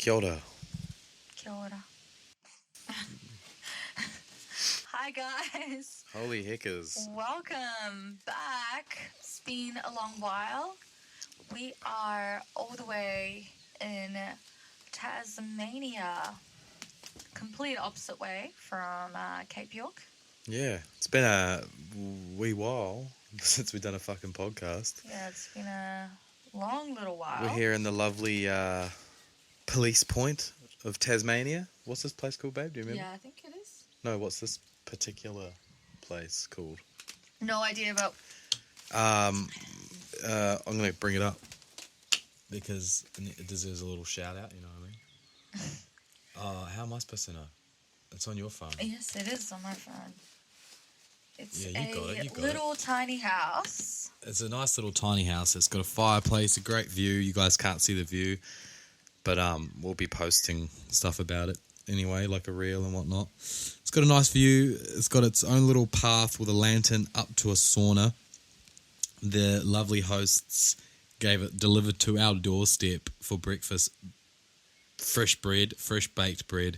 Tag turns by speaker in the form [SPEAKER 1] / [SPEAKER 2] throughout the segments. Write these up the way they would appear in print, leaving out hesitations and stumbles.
[SPEAKER 1] Kia ora.
[SPEAKER 2] Kia ora. Hi guys.
[SPEAKER 1] Holy heckers.
[SPEAKER 2] Welcome back. It's been a long while. We are all the way in Tasmania. Complete opposite way from Cape York.
[SPEAKER 1] Yeah, it's been a wee while since we've done a fucking podcast.
[SPEAKER 2] Yeah, it's been a long little while.
[SPEAKER 1] We're here in the lovely police point of Tasmania. What's this place called, babe? Do you remember?
[SPEAKER 2] Yeah, I think it is.
[SPEAKER 1] No, what's this particular place called?
[SPEAKER 2] No idea, but...
[SPEAKER 1] I'm going to bring it up because it deserves a little shout out, you know what I mean? How am I supposed to know? It's on your phone.
[SPEAKER 2] Yes, it is on my phone. It's
[SPEAKER 1] Yeah, you got it, you got
[SPEAKER 2] little tiny house.
[SPEAKER 1] It's a nice little tiny house. It's got a fireplace, a great view. You guys can't see the view, but we'll be posting stuff about it anyway, like a reel and whatnot. It's got a nice view. It's got its own little path with a lantern up to a sauna. The lovely hosts gave it delivered to our doorstep for breakfast. Fresh bread, fresh baked bread,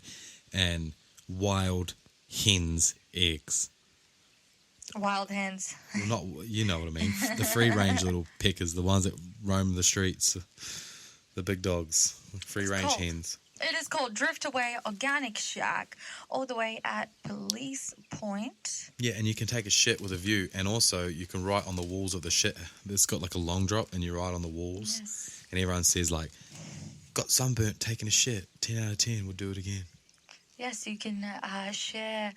[SPEAKER 1] and wild hen's eggs.
[SPEAKER 2] Wild hens.
[SPEAKER 1] Well, not, you know what I mean. The free-range little peckers, the ones that roam the streets, the big dogs, free-range hens.
[SPEAKER 2] It is called Driftaway Organic Shack, all the way at Police Point.
[SPEAKER 1] Yeah, and you can take a shit with a view, and also you can write on the walls of the shit. It's got like a long drop, and you write on the walls,
[SPEAKER 2] Yes.
[SPEAKER 1] and everyone says like, got sunburnt, taking a shit, 10 out of 10, would do it again.
[SPEAKER 2] Yes, you can share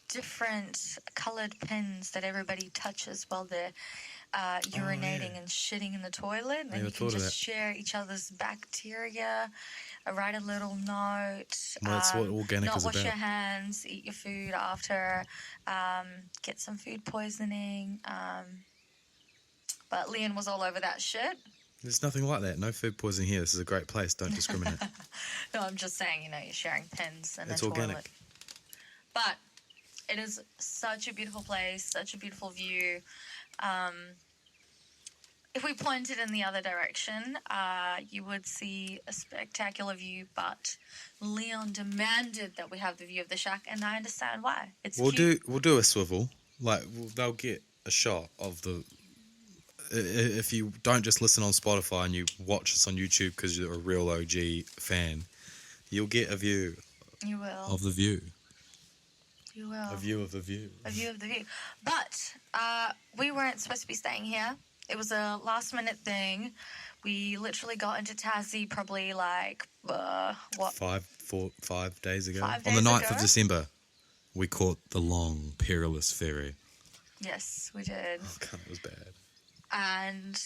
[SPEAKER 2] different coloured pins that everybody touches while they're urinating and shitting in the toilet. And you can just share each other's bacteria, write a little note.
[SPEAKER 1] Well, that's what organic
[SPEAKER 2] not
[SPEAKER 1] is
[SPEAKER 2] wash
[SPEAKER 1] about.
[SPEAKER 2] your hands, eat your food after, get some food poisoning. But Leon was all over that shit.
[SPEAKER 1] There's nothing like that. No food poisoning here. This is a great place. Don't discriminate.
[SPEAKER 2] No, I'm just saying, you're sharing pins and
[SPEAKER 1] It's
[SPEAKER 2] a toilet.
[SPEAKER 1] organic.
[SPEAKER 2] But it is such a beautiful place, such a beautiful view. If we pointed in the other direction, you would see a spectacular view, but Leon demanded that we have the view of the shack, and I understand why. We'll
[SPEAKER 1] do a swivel. Like, they'll get a shot of the... If you don't just listen on Spotify and you watch us on YouTube because you're a real OG fan, you'll get a view.
[SPEAKER 2] You will.
[SPEAKER 1] Of the view.
[SPEAKER 2] You will.
[SPEAKER 1] A view of the view.
[SPEAKER 2] A view of the view. But we weren't supposed to be staying here. It was a last-minute thing. We literally got into Tassie probably
[SPEAKER 1] 5 days ago.
[SPEAKER 2] 5
[SPEAKER 1] On the
[SPEAKER 2] days
[SPEAKER 1] 9th
[SPEAKER 2] ago.
[SPEAKER 1] of December, we caught the long, perilous ferry.
[SPEAKER 2] Yes, we did.
[SPEAKER 1] Oh, God, it was bad.
[SPEAKER 2] And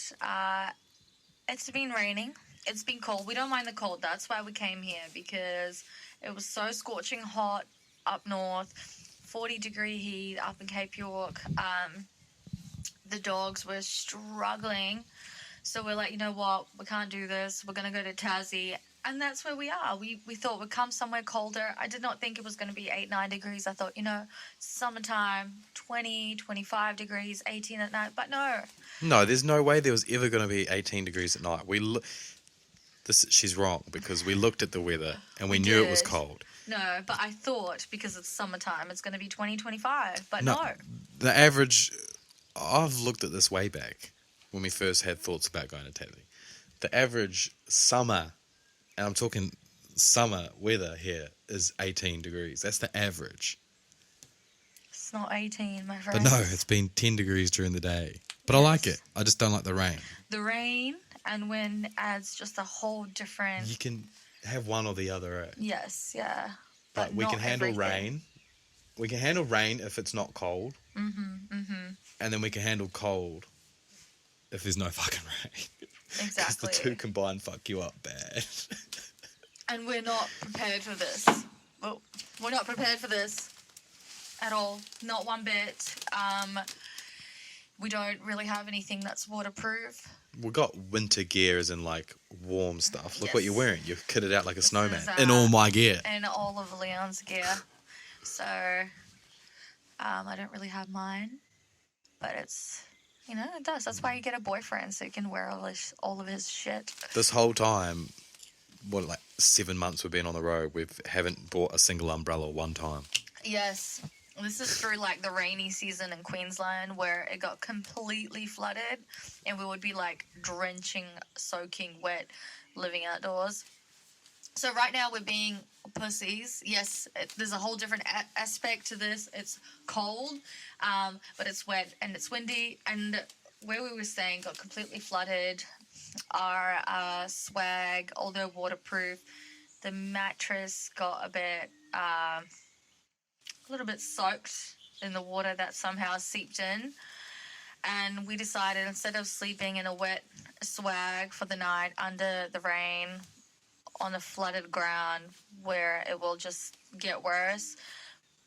[SPEAKER 2] it's been raining. It's been cold. We don't mind the cold. That's why we came here, because it was so scorching hot up north, 40-degree heat up in Cape York. The dogs were struggling. So we're like, you know what? We can't do this. We're going to go to Tassie. And that's where we are. We thought we'd come somewhere colder. I did not think it was going to be 8-9 degrees. I thought, summertime, 20, 25 degrees, 18 at night. But no.
[SPEAKER 1] No, there's no way there was ever going to be 18 degrees at night. She's wrong, because we looked at the weather and we knew it was cold.
[SPEAKER 2] No, but I thought because it's summertime, it's going to be 20, 25. But no.
[SPEAKER 1] The average... I've looked at this way back when we first had thoughts about going to Tassie. The average summer, and I'm talking summer weather here, is 18 degrees. That's the average.
[SPEAKER 2] It's not 18, my friend.
[SPEAKER 1] But no, it's been 10 degrees during the day. But I like it. I just don't like the rain.
[SPEAKER 2] The rain and wind adds just a whole different...
[SPEAKER 1] You can have one or the other. Right?
[SPEAKER 2] Yes, yeah.
[SPEAKER 1] But we can handle
[SPEAKER 2] everything.
[SPEAKER 1] rain. We can handle rain if it's not cold. And then we can handle cold if there's no fucking rain.
[SPEAKER 2] Exactly.
[SPEAKER 1] Because the two combined fuck you up bad.
[SPEAKER 2] And we're not prepared for this. Well, we're not prepared for this at all. Not one bit. We don't really have anything that's waterproof.
[SPEAKER 1] We got winter gear as in like warm stuff. Look what you're wearing. You're kitted out like a snowman.
[SPEAKER 2] Is,
[SPEAKER 1] in all my gear.
[SPEAKER 2] In all of Leon's gear. So, I don't really have mine. But it's, it does. That's why you get a boyfriend, so you can wear all of his shit.
[SPEAKER 1] This whole time, like 7 months we've been on the road, we haven't bought a single umbrella one time.
[SPEAKER 2] Yes. This is through like the rainy season in Queensland where it got completely flooded and we would be like drenching, soaking wet, living outdoors. So right now we're being pussies. Yes, there's a whole different aspect to this. It's cold, but it's wet and it's windy. And where we were staying got completely flooded. Our swag, although waterproof, the mattress got a little bit soaked in the water that somehow seeped in. And we decided instead of sleeping in a wet swag for the night under the rain on a flooded ground where it will just get worse,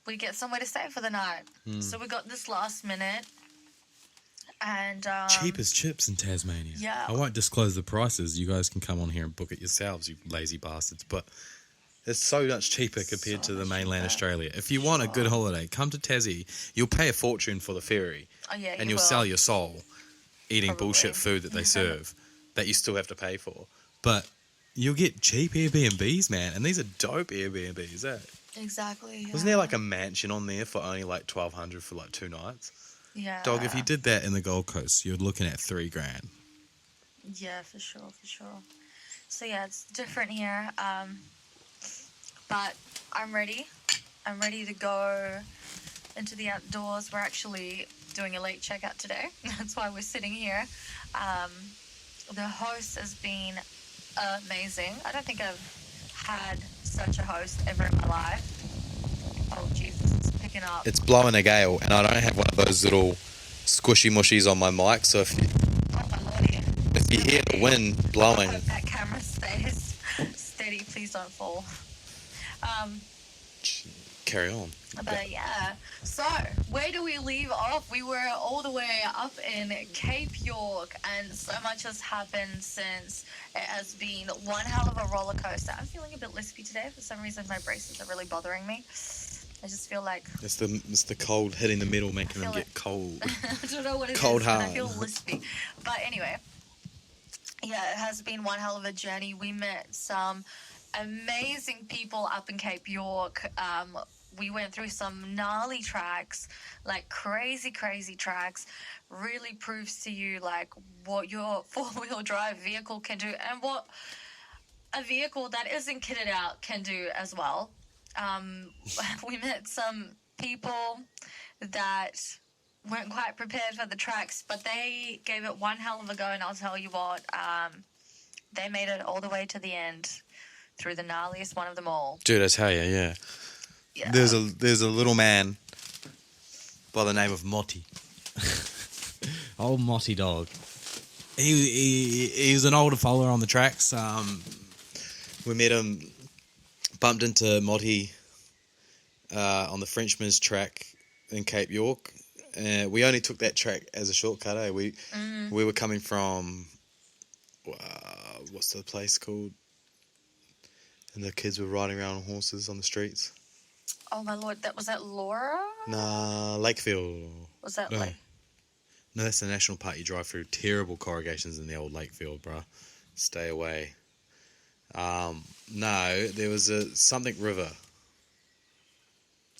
[SPEAKER 2] we get somewhere to stay for the night. So we got this last minute. And
[SPEAKER 1] cheap as chips in Tasmania.
[SPEAKER 2] Yeah.
[SPEAKER 1] I won't disclose the prices. You guys can come on here and book it yourselves, you lazy bastards. But it's so much cheaper compared to the mainland Australia. If you want a good holiday, come to Tassie. You'll pay a fortune for the ferry.
[SPEAKER 2] Oh, yeah,
[SPEAKER 1] and you'll sell your soul eating
[SPEAKER 2] Probably.
[SPEAKER 1] bullshit food that they serve that you still have to pay for. But you'll get cheap Airbnbs, man. And these are dope Airbnbs, eh?
[SPEAKER 2] Exactly. Yeah.
[SPEAKER 1] Wasn't there like a mansion on there for only like $1,200 for like 2 nights?
[SPEAKER 2] Yeah.
[SPEAKER 1] Dog, if you did that in the Gold Coast, you're looking at $3,000.
[SPEAKER 2] Yeah, for sure. So yeah, it's different here. But I'm ready. I'm ready to go into the outdoors. We're actually doing a late checkout today. That's why we're sitting here. The host has been amazing. I don't think I've had such a host ever in my life. Oh, Jesus, it's picking up.
[SPEAKER 1] It's blowing a gale, and I don't have one of those little squishy mushies on my mic, so if you hear the wind blowing...
[SPEAKER 2] I hope that camera stays steady. Please don't fall.
[SPEAKER 1] Carry on.
[SPEAKER 2] But yeah, so where do we leave off? We were all the way up in Cape York, and so much has happened since. It has been one hell of a roller coaster. I'm feeling a bit lispy today. For some reason, my braces are really bothering me. I just feel like...
[SPEAKER 1] It's the cold hitting the metal making them get cold.
[SPEAKER 2] I don't know what it
[SPEAKER 1] cold
[SPEAKER 2] is,
[SPEAKER 1] hard.
[SPEAKER 2] but I feel lispy. But anyway, yeah, it has been one hell of a journey. We met some amazing people up in Cape York. We went through some gnarly tracks, like crazy tracks. Really proves to you like what your 4-wheel drive vehicle can do and what a vehicle that isn't kitted out can do as well. We met some people that weren't quite prepared for the tracks, but they gave it one hell of a go, and I'll tell you what, they made it all the way to the end through the gnarliest one of them all.
[SPEAKER 1] Dude, I tell you, yeah.
[SPEAKER 2] Yeah.
[SPEAKER 1] There's a little man by the name of Motti. Old Motti dog. He's an older follower on the tracks. We met him, bumped into Motti on the Frenchman's track in Cape York. We only took that track as a shortcut. Eh? We were coming from what's the place called? And the kids were riding around on horses on the streets.
[SPEAKER 2] Oh my lord, was that Laura?
[SPEAKER 1] Nah, Lakefield.
[SPEAKER 2] Was that
[SPEAKER 1] No, that's the national park you drive through. Terrible corrugations in the old Lakefield, bruh. Stay away. No, there was a something river.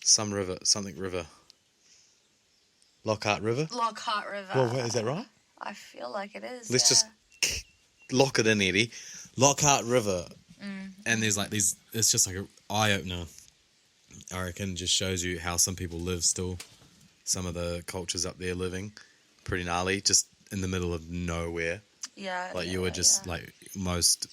[SPEAKER 1] Something river. Lockhart River?
[SPEAKER 2] Lockhart River.
[SPEAKER 1] Well, wait, is that right?
[SPEAKER 2] I feel like it is.
[SPEAKER 1] Let's just lock it in, Eddie. Lockhart River. And there's like these, it's just like an eye-opener. I reckon just shows you how some people live still. Some of the cultures up there living. Pretty gnarly, just in the middle of nowhere.
[SPEAKER 2] Yeah.
[SPEAKER 1] Like you were just like most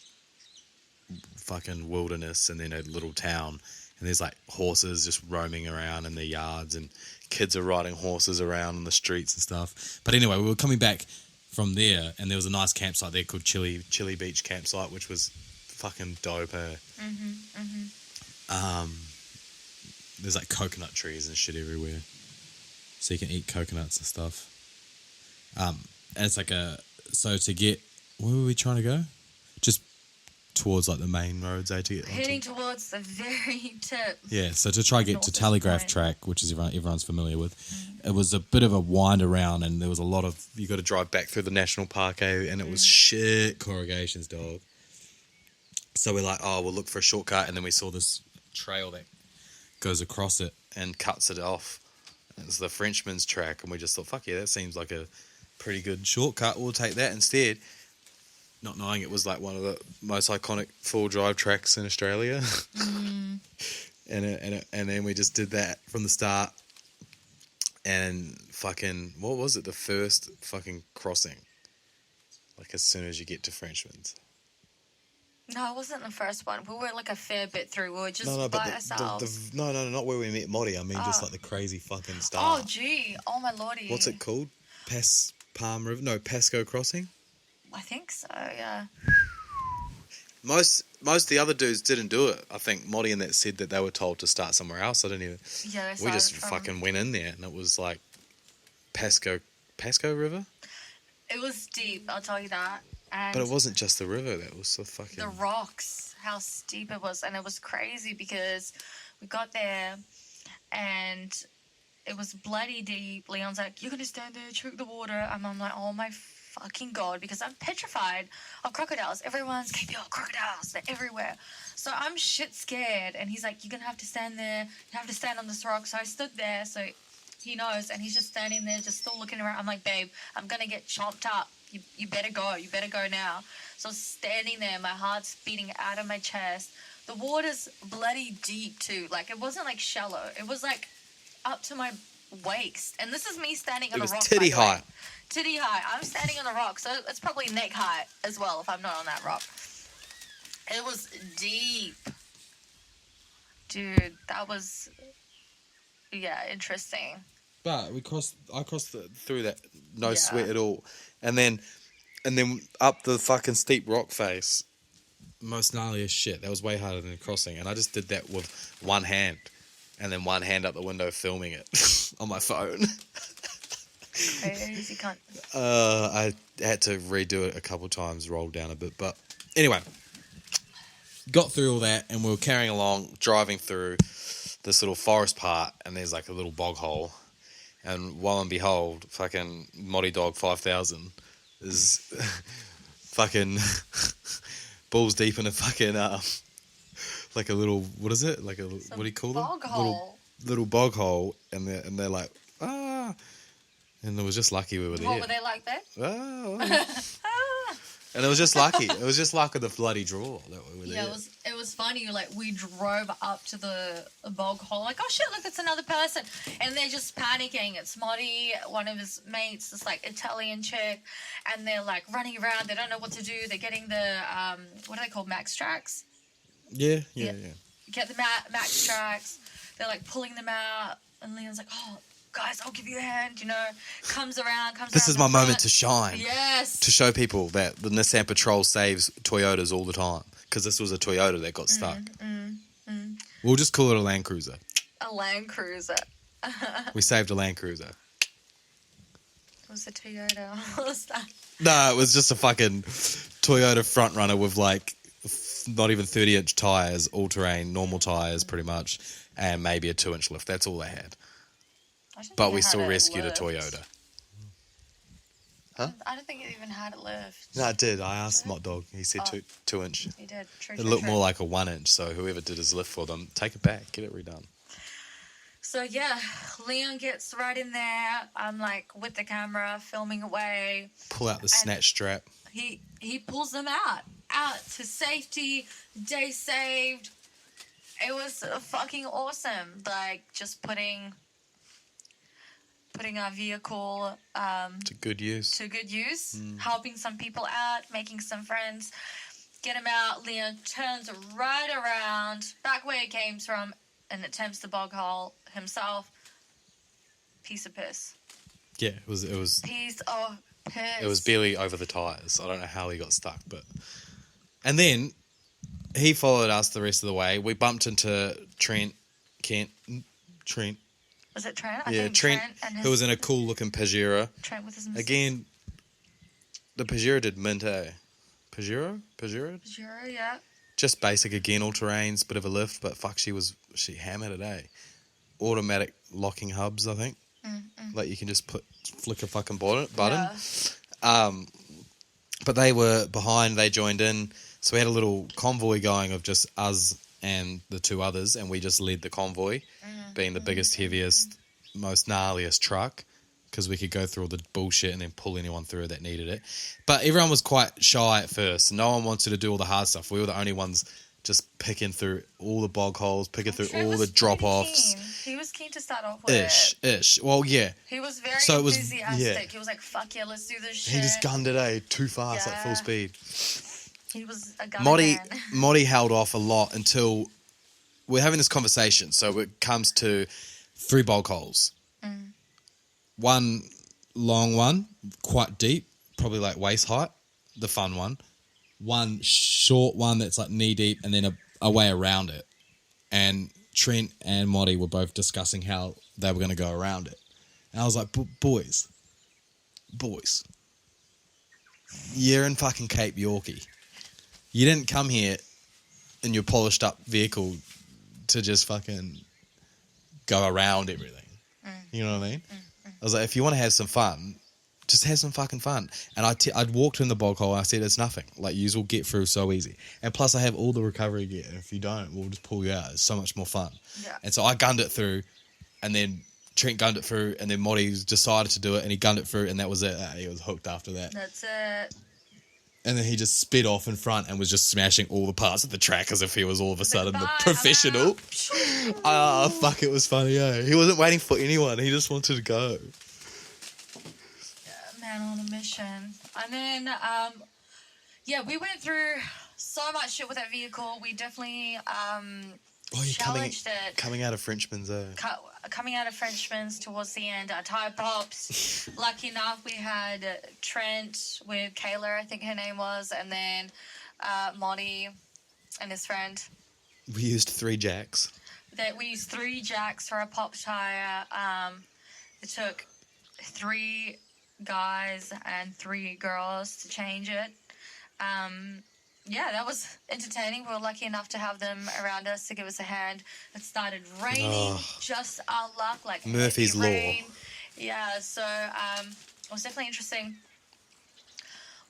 [SPEAKER 1] fucking wilderness and then a little town. And there's like horses just roaming around in their yards and kids are riding horses around on the streets and stuff. But anyway, we were coming back from there and there was a nice campsite there called Chili Beach Campsite, which was fucking dope. There's like coconut trees and shit everywhere. So you can eat coconuts and stuff. And it's like so to get, where were we trying to go? Just towards like the main roads, to get
[SPEAKER 2] heading towards the very tip.
[SPEAKER 1] Yeah, so to try get to Telegraph Track, which is everyone's familiar with, it was a bit of a wind around and there was a lot of, you got to drive back through the national park, and it was shit corrugations, dog. So we're like, oh, we'll look for a shortcut, and then we saw this trail that goes across it and cuts it off. It's the Frenchman's track, and we just thought, fuck yeah, that seems like a pretty good shortcut. We'll take that instead. Not knowing it was like one of the most iconic full drive tracks in Australia. And then we just did that from the start. And fucking, what was it? The first fucking crossing. Like as soon as you get to Frenchman's.
[SPEAKER 2] No, it wasn't the first one. We were like a fair bit through. We were just by ourselves.
[SPEAKER 1] No, not where we met Modi. I mean, just like the crazy fucking start.
[SPEAKER 2] Oh, gee. Oh, my lordy.
[SPEAKER 1] What's it called? Palm River? No, Pasco Crossing?
[SPEAKER 2] I think so, yeah.
[SPEAKER 1] Most of the other dudes didn't do it. I think Modi and that said that they were told to start somewhere else. I didn't even...
[SPEAKER 2] Yeah,
[SPEAKER 1] we just fucking went in there, and it was like Pasco River?
[SPEAKER 2] It was deep, I'll tell you that. And
[SPEAKER 1] but it wasn't just the river, that was so fucking...
[SPEAKER 2] The rocks, how steep it was. And it was crazy because we got there and it was bloody deep. Leon's like, you're going to stand there, choke the water. And I'm like, oh my fucking God, because I'm petrified of crocodiles. Everyone's Cape York crocodiles. They're everywhere. So I'm shit scared. And he's like, you're going to have to stand there. You have to stand on this rock. So I stood there. So he knows. And he's just standing there, just still looking around. I'm like, babe, I'm going to get chomped up. You better go. You better go now. So standing there, my heart's beating out of my chest. The water's bloody deep too. Like it wasn't like shallow. It was like up to my waist. And this is me standing on a rock.
[SPEAKER 1] It was titty high.
[SPEAKER 2] Titty high. I'm standing on the rock, so it's probably neck high as well if I'm not on that rock. It was deep. Dude, that was interesting.
[SPEAKER 1] But I crossed through that, no sweat at all. And then up the fucking steep rock face, most gnarly as shit. That was way harder than crossing. And I just did that with one hand. And then one hand out the window filming it on my phone.
[SPEAKER 2] Crazy cunt.
[SPEAKER 1] I had to redo it a couple times, rolled down a bit. But anyway, got through all that and we were carrying along, driving through this little forest part. And there's like a little bog hole. And lo and behold, fucking Moddy Dog 5000 is fucking balls deep in a fucking like a little, what is it? Like what do you call
[SPEAKER 2] bog
[SPEAKER 1] them?
[SPEAKER 2] Hole.
[SPEAKER 1] Little bog hole, and they're like and it was just lucky we were there.
[SPEAKER 2] What were they like there?
[SPEAKER 1] And it was just lucky. It was just luck of the bloody draw that we were there.
[SPEAKER 2] Yeah, it was funny. Like, we drove up to the bog hole. Like, oh, shit, look, it's another person. And they're just panicking. It's Moddy, one of his mates, this, like, Italian chick. And they're, like, running around. They don't know what to do. They're getting the, what are they called, max tracks?
[SPEAKER 1] Yeah.
[SPEAKER 2] Get the max tracks. They're, like, pulling them out. And Leon's like, oh, guys, I'll give you a hand, comes around.
[SPEAKER 1] This is my moment to shine.
[SPEAKER 2] Yes.
[SPEAKER 1] To show people that the Nissan Patrol saves Toyotas all the time. Because this was a Toyota that got stuck. We'll just call it a Land Cruiser.
[SPEAKER 2] A Land Cruiser.
[SPEAKER 1] We saved a Land Cruiser.
[SPEAKER 2] It was a Toyota. What was that?
[SPEAKER 1] No, it was just a fucking Toyota front runner with like not even 30-inch tyres, all-terrain, normal tyres pretty much, and maybe a 2-inch lift. That's all they had. But we still rescued a Toyota. Huh?
[SPEAKER 2] I don't think it even had a lift.
[SPEAKER 1] No, it did. I asked Mott Dog. He said 2-inch.
[SPEAKER 2] He did. True,
[SPEAKER 1] it looked more like a 1-inch, so whoever did his lift for them, take it back, get it redone.
[SPEAKER 2] So, yeah, Leon gets right in there. I'm, like, with the camera, filming away.
[SPEAKER 1] Pull out the snatch strap.
[SPEAKER 2] He pulls them out to safety. Day saved. It was fucking awesome. Like, just putting our vehicle
[SPEAKER 1] to good use.
[SPEAKER 2] Helping some people out, making some friends, get him out. Leon turns right around, back where he came from, and attempts the bog hole himself. Piece of piss.
[SPEAKER 1] Yeah, it was
[SPEAKER 2] piece of piss.
[SPEAKER 1] It was barely over the tyres. I don't know how he got stuck, but and then he followed us the rest of the way. We bumped into Trent.
[SPEAKER 2] Was it Trent?
[SPEAKER 1] I think Trent who was in a cool-looking Pajero.
[SPEAKER 2] Trent with his missus.
[SPEAKER 1] Again, the Pajero did mint, eh? Pajero,
[SPEAKER 2] yeah.
[SPEAKER 1] Just basic again, all-terrains, bit of a lift, but fuck, she hammered it, eh? Automatic locking hubs, I think. Like you can just flick a fucking button.
[SPEAKER 2] Yeah.
[SPEAKER 1] But they were behind, they joined in, So we had a little convoy going of just us and the two others, and we just led the convoy, being the biggest, heaviest, most gnarliest truck, because we could go through all the bullshit and then pull anyone through that needed it. But everyone was quite shy at first. No one wanted to do all the hard stuff. We were the only ones just picking through all the bog holes, picking through all the drop-offs.
[SPEAKER 2] He was keen to start off with
[SPEAKER 1] Ish. Well, yeah.
[SPEAKER 2] He was very
[SPEAKER 1] enthusiastic.
[SPEAKER 2] Yeah. He was like, fuck yeah, let's do this shit.
[SPEAKER 1] He just gunned it, too fast, like full speed.
[SPEAKER 2] He was a gunner man.
[SPEAKER 1] Modi held off a lot until we're having this conversation. So it comes to 3 bog holes. One long one, quite deep, probably like waist height, the fun one. One short one that's like knee deep, and then a way around it. And Trent and Modi were both discussing how they were going to go around it. And I was like, boys, you're in fucking Cape Yorkie. You didn't come here in your polished up vehicle to just fucking go around everything. You know what I mean? I was like, if you want to have some fun, just have some fucking fun. And I'd walked in the bog hole and I said, it's nothing. Like, yous will get through so easy. And plus I have all the recovery gear. If you don't, we'll just pull you out. It's so much more fun. Yeah. And so I gunned it through, and then Trent gunned it through, and then Modi decided to do it, and he gunned it through, and that was it. He was hooked after that.
[SPEAKER 2] That's it.
[SPEAKER 1] And then he just sped off in front and was just smashing all the parts of the track as if he was all of a sudden the professional. Fuck, it was funny, He wasn't waiting for anyone. He just wanted to go.
[SPEAKER 2] Yeah, man on a mission. And then, we went through so much shit with that vehicle. We definitely challenged it.
[SPEAKER 1] Coming out of Frenchman's,
[SPEAKER 2] Coming out of Frenchman's towards the end, our tire pops. Lucky enough, we had Trent with Kayla, I think her name was, and then Monty and his friend.
[SPEAKER 1] We used 3 jacks.
[SPEAKER 2] We used 3 jacks for a pop tire. It took 3 guys and 3 girls to change it. That was entertaining. We were lucky enough to have them around us to give us a hand. It started raining, just our luck, like
[SPEAKER 1] Murphy's Law.
[SPEAKER 2] Yeah, so it was definitely interesting.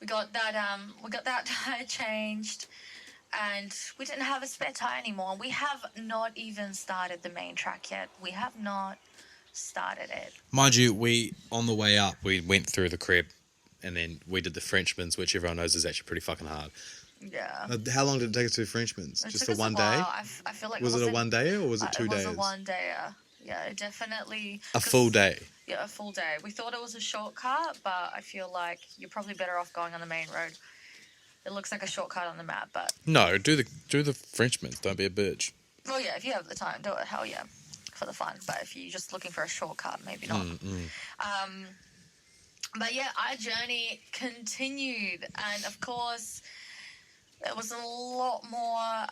[SPEAKER 2] We got that tire changed, and we didn't have a spare tire anymore. We have not even started the main track yet. We have not started it.
[SPEAKER 1] Mind you, on the way up, we went through the crib, and then we did the Frenchman's, which everyone knows is actually pretty fucking hard.
[SPEAKER 2] Yeah.
[SPEAKER 1] How long did it take us to do Frenchman's? Just a one day?
[SPEAKER 2] I feel like
[SPEAKER 1] was it a one day or was it 2 days?
[SPEAKER 2] It was a 1 day. Yeah, definitely.
[SPEAKER 1] A full day.
[SPEAKER 2] Yeah, a full day. We thought it was a shortcut, but I feel like you're probably better off going on the main road. It looks like a shortcut on the map, but
[SPEAKER 1] no, do the Frenchman's. Don't be a bitch.
[SPEAKER 2] Well, yeah, if you have the time, do it. Hell yeah, for the fun. But if you're just looking for a shortcut, maybe not. But yeah, our journey continued, and of course, there was a lot more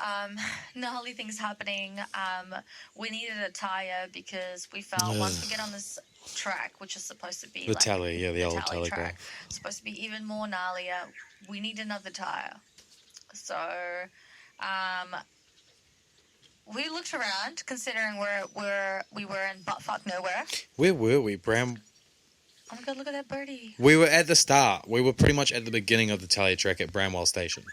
[SPEAKER 2] gnarly things happening. We needed a tire because we felt once we get on this track, which is supposed to be
[SPEAKER 1] the tally, the old tally
[SPEAKER 2] track, supposed to be even more gnarlier, we need another tire. So we looked around, considering we were in buttfuck nowhere.
[SPEAKER 1] Where were we, Bram?
[SPEAKER 2] Oh my god, look at that birdie.
[SPEAKER 1] We were at the start. We were pretty much at the beginning of the tally track at Bramwell Station.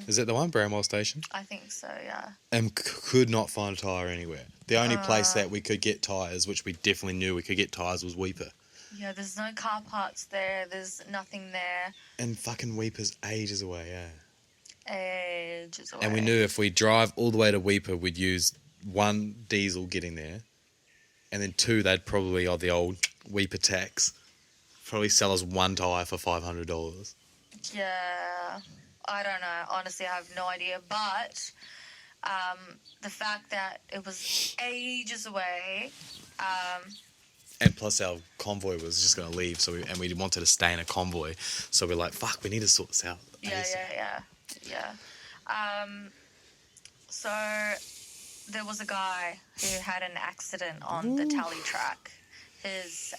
[SPEAKER 1] Is it the one, Bramwell Station?
[SPEAKER 2] I think so, yeah.
[SPEAKER 1] And could not find a tyre anywhere. The only place that we could get tyres, which we definitely knew we could get tyres, was Weeper.
[SPEAKER 2] Yeah, there's no car parts there. There's nothing there.
[SPEAKER 1] And fucking Weeper's ages away,
[SPEAKER 2] Ages away.
[SPEAKER 1] And we knew if we drive all the way to Weeper, we'd use 1 diesel getting there. And then 2, they'd probably, the old Weeper tax, probably sell us 1 tyre for $500.
[SPEAKER 2] Yeah, I don't know. Honestly, I have no idea. But the fact that it was ages away.
[SPEAKER 1] And plus our convoy was just going to leave, so we wanted to stay in a convoy. So we're like, fuck, we need to sort this out.
[SPEAKER 2] Yeah. So there was a guy who had an accident on the tally track. His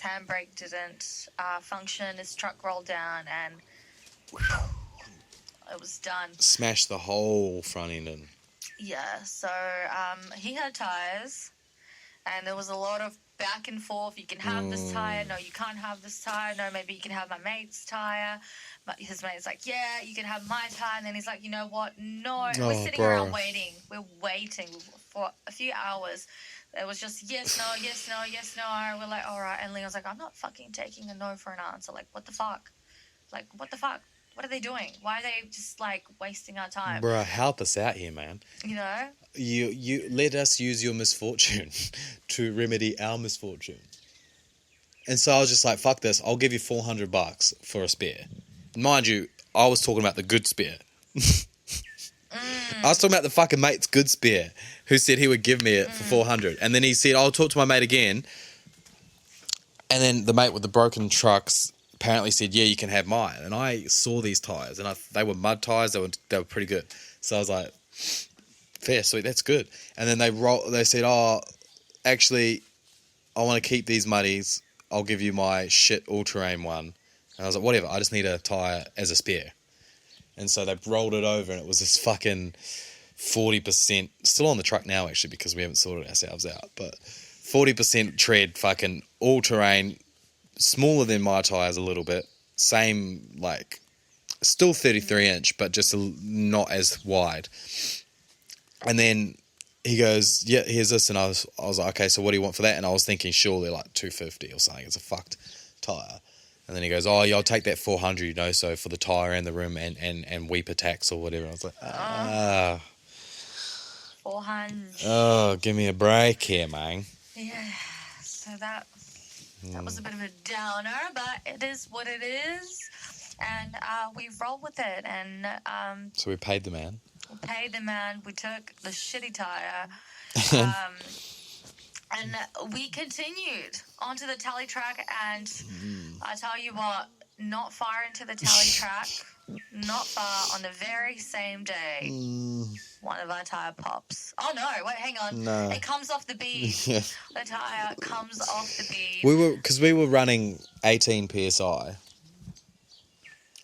[SPEAKER 2] handbrake didn't function. His truck rolled down and it was done.
[SPEAKER 1] Smashed the whole front end in.
[SPEAKER 2] Yeah, so he had tyres, and there was a lot of back and forth. You can have this tyre. No, you can't have this tyre. No, maybe you can have my mate's tyre. But his mate's like, yeah, you can have my tire. And then he's like, you know what? No. And we're
[SPEAKER 1] Oh,
[SPEAKER 2] sitting
[SPEAKER 1] bro.
[SPEAKER 2] around waiting. We're waiting for a few hours. It was just yes, no, yes, no, yes, no. We're like, all right. And Leon's like, I'm not fucking taking a no for an answer. Like, what the fuck? Like, what the fuck? What are they doing? Why are they just, like, wasting our time?
[SPEAKER 1] Bro, help us out here, man.
[SPEAKER 2] You know?
[SPEAKER 1] You let us use your misfortune to remedy our misfortune. And so I was just like, fuck this. I'll give you $400 for a spare. Mind you, I was talking about the good spare. I was talking about the fucking mate's good spare who said he would give me it for 400. And then he said, I'll talk to my mate again. And then the mate with the broken trucks apparently said, yeah, you can have mine. And I saw these tyres, and they were mud tyres. They were pretty good. So I was like, fair, sweet, that's good. And then they said, oh, actually, I want to keep these muddies. I'll give you my shit all-terrain one. And I was like, whatever, I just need a tyre as a spare. And so they rolled it over, and it was this fucking 40%, still on the truck now, actually, because we haven't sorted ourselves out, but 40% tread, fucking all-terrain, smaller than my tyres a little bit, same, like, still 33-inch, but just not as wide. And then he goes, yeah, here's this, and I was like, okay, so what do you want for that? And I was thinking, surely like $250 or something. It's a fucked tyre. And then he goes, oh, yeah, I'll take that $400, you know, so for the tyre and the rim and weeper tax or whatever. I was like,
[SPEAKER 2] 400.
[SPEAKER 1] Oh, give me a break here, man.
[SPEAKER 2] Yeah, so that was a bit of a downer, but it is what it is. And we rolled with it. And
[SPEAKER 1] So we paid the man.
[SPEAKER 2] we paid the man. We took the shitty tyre. And we continued onto the tally track. And I tell you what, not far into the tally track, not far, on the very same day, one of our tyre pops. Oh, no, wait, hang on.
[SPEAKER 1] No.
[SPEAKER 2] It comes off the bead.
[SPEAKER 1] Yeah.
[SPEAKER 2] The tyre comes off the bead.
[SPEAKER 1] Because we were running 18 PSI,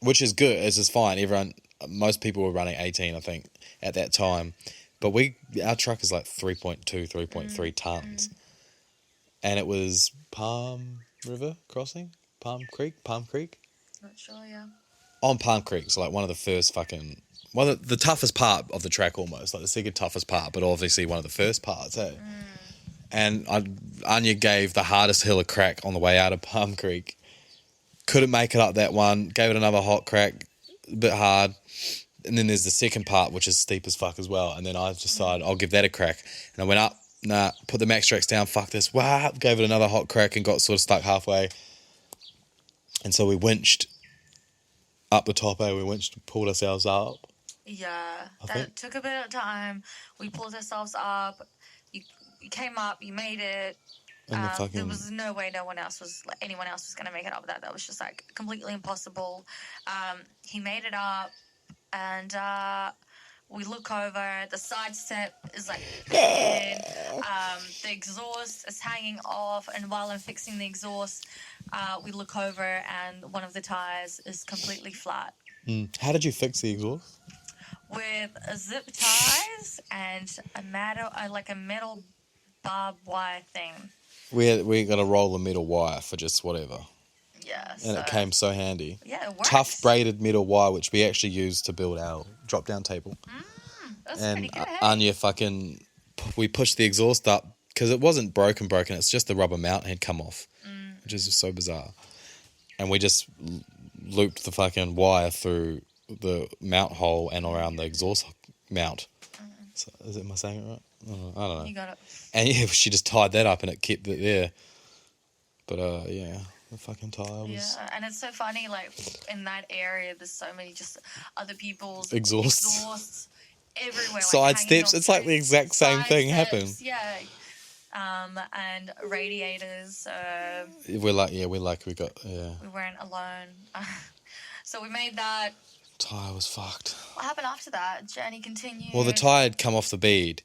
[SPEAKER 1] which is good, this is fine. Most people were running 18, I think, at that time. But our truck is like 3.2, 3.3 tons. And it was Palm River crossing? Palm Creek?
[SPEAKER 2] Not sure, yeah.
[SPEAKER 1] On Palm Creek, so like one of the first fucking... Well, the toughest part of the track almost, like the second toughest part, but obviously one of the first parts, hey? And Anya gave the hardest hill a crack on the way out of Palm Creek. Couldn't make it up that one, gave it another hot crack, a bit hard. And then there's the second part, which is steep as fuck as well. And then I decided I'll give that a crack. And I went up, put the max tracks down, fuck this, gave it another hot crack and got sort of stuck halfway. And so we winched up the top, we pulled ourselves up.
[SPEAKER 2] Yeah, that took a bit of time. We pulled ourselves up. You came up, you made it.
[SPEAKER 1] And
[SPEAKER 2] there was no way anyone else was going to make it up with that. That was just like completely impossible. He made it up, and we look over. The side step is like in. The exhaust is hanging off, and while I'm fixing the exhaust, we look over, and one of the tires is completely flat.
[SPEAKER 1] How did you fix the exhaust?
[SPEAKER 2] With zip ties and a metal barbed wire thing.
[SPEAKER 1] We got to roll the metal wire for just whatever.
[SPEAKER 2] Yeah.
[SPEAKER 1] And it came so handy.
[SPEAKER 2] Yeah, it works.
[SPEAKER 1] Tough braided metal wire, which we actually used to build our drop-down table.
[SPEAKER 2] That's
[SPEAKER 1] and
[SPEAKER 2] pretty good.
[SPEAKER 1] Anya we pushed the exhaust up because it wasn't broken. It's just the rubber mount had come off, which is so bizarre. And we just looped the fucking wire through the mount hole and around the exhaust mount. So, am I saying it right? I don't know.
[SPEAKER 2] You got it.
[SPEAKER 1] And yeah, she just tied that up and it kept it there. But yeah, the fucking tire was...
[SPEAKER 2] Yeah, and it's so funny, like, in that area, there's so many just other people's
[SPEAKER 1] exhausts
[SPEAKER 2] everywhere.
[SPEAKER 1] Side steps, it's like the exact same thing happened.
[SPEAKER 2] Yeah. And radiators.
[SPEAKER 1] We weren't
[SPEAKER 2] alone. So we made that.
[SPEAKER 1] Tyre was fucked.
[SPEAKER 2] What happened after that? Journey continued.
[SPEAKER 1] Well, the tyre had come off the bead.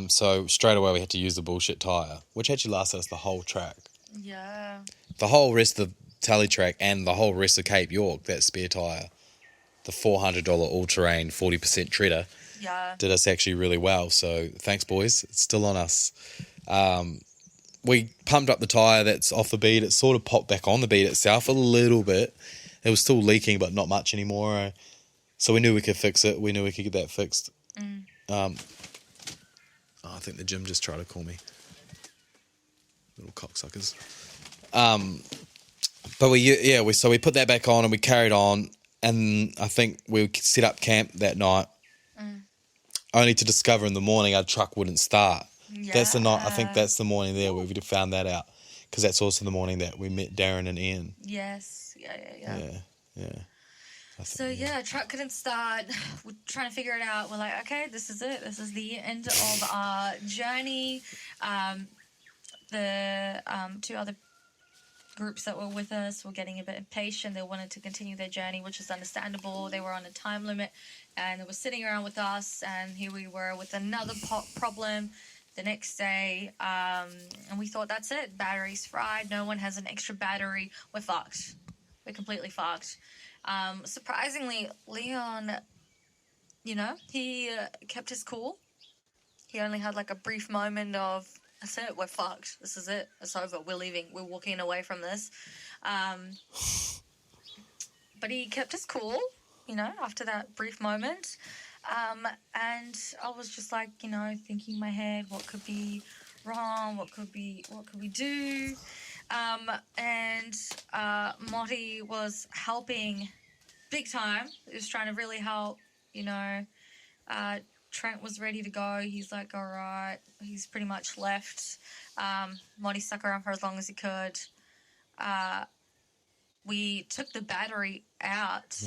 [SPEAKER 1] So straight away we had to use the bullshit tyre, which actually lasted us the whole track.
[SPEAKER 2] Yeah.
[SPEAKER 1] The whole rest of the tally track and the whole rest of Cape York, that spare tyre, the $400 all-terrain 40% treader, did us actually really well. So thanks, boys. It's still on us. we pumped up the tyre that's off the bead. It sort of popped back on the bead itself a little bit. It was still leaking, but not much anymore. So we knew we could fix it. We knew we could get that fixed. I think the gym just tried to call me. Little cocksuckers. But we put that back on and we carried on, and I think we set up camp that night, only to discover in the morning our truck wouldn't start.
[SPEAKER 2] Yeah.
[SPEAKER 1] That's the night. I think that's the morning there where we found that out, because that's also the morning that we met Darren and Ian.
[SPEAKER 2] Yes. Yeah. So truck couldn't start. We're trying to figure it out. We're like, okay, this is it. This is the end of our journey. The two other groups that were with us were getting a bit impatient. They wanted to continue their journey, which is understandable. They were on a time limit, and they were sitting around with us, and here we were with another problem the next day, and we thought, that's it, battery's fried, no one has an extra battery, we're fucked. We're completely fucked. Surprisingly, Leon, he kept his cool. He only had like a brief moment of, that's it, we're fucked. This is it. It's over. We're leaving. We're walking away from this. But he kept his cool, after that brief moment. And I was just like, thinking in my head, what could be wrong? What could we do? And Motti was helping big time. He was trying to really help, Trent was ready to go. He's like, all right. He's pretty much left. Motti stuck around for as long as he could. We took the battery out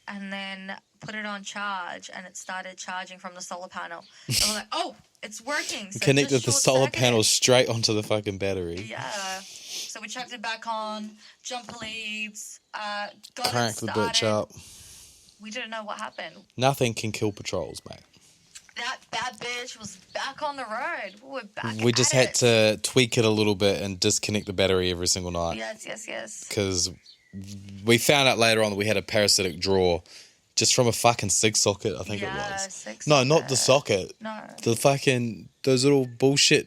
[SPEAKER 2] and then put it on charge, and it started charging from the solar panel. And we're like, oh, it's working. So
[SPEAKER 1] connected the solar panel straight onto the fucking battery.
[SPEAKER 2] Yeah. So we chucked it back on, jumper leads, got
[SPEAKER 1] cranked
[SPEAKER 2] it
[SPEAKER 1] the
[SPEAKER 2] started.
[SPEAKER 1] bitch up.
[SPEAKER 2] We didn't know what happened.
[SPEAKER 1] Nothing can kill patrols, mate.
[SPEAKER 2] That bad bitch was back on the road. We're back.
[SPEAKER 1] We just had to tweak it a little bit and disconnect the battery every single night.
[SPEAKER 2] Yes.
[SPEAKER 1] Because we found out later on that we had a parasitic draw just from a fucking SIG socket, I think it was. No, not the socket.
[SPEAKER 2] No.
[SPEAKER 1] The fucking, those little bullshit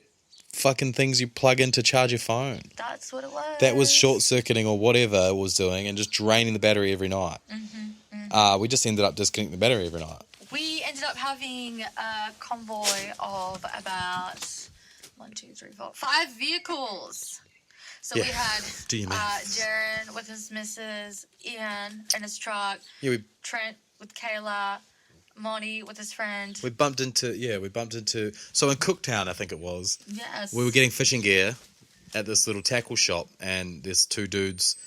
[SPEAKER 1] fucking things you plug in to charge your phone.
[SPEAKER 2] That's what it was.
[SPEAKER 1] That was short-circuiting or whatever it was doing and just draining the battery every night. We just ended up disconnecting the battery every night.
[SPEAKER 2] We ended up having a convoy of about 5 vehicles. So we had Darren with his missus, Ian in his truck, Trent with Kayla, Motti with his friend.
[SPEAKER 1] We bumped into, so in Cooktown, I think it was.
[SPEAKER 2] Yes.
[SPEAKER 1] We were getting fishing gear at this little tackle shop, and there's two dudes